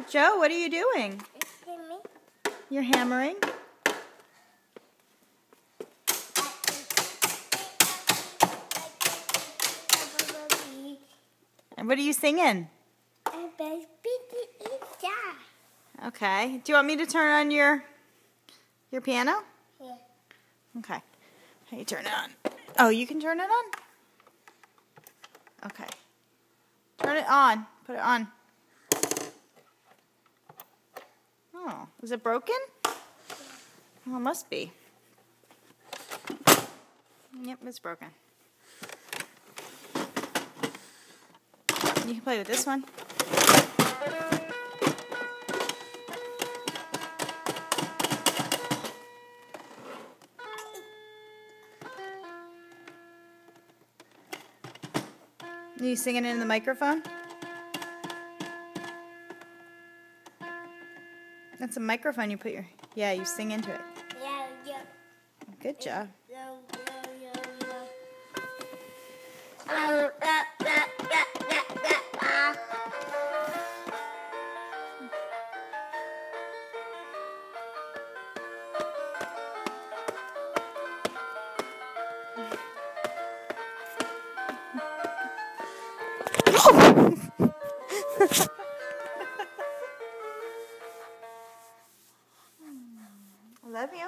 Joe, what are you doing? You're hammering? And what are you singing? Okay. Do you want me to turn on your piano? Yeah. Okay. How you turn it on? Oh, you can turn it on? Okay. Turn it on. Put it on. Oh, is it broken? Well, it must be. Yep, it's broken. You can play with this one. Are you singing it in the microphone? That's a microphone you put your... Yeah, you sing into it. Yeah. Good job. I love you.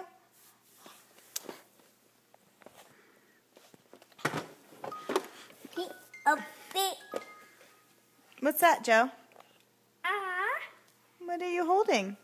What's that, Joe? What are you holding?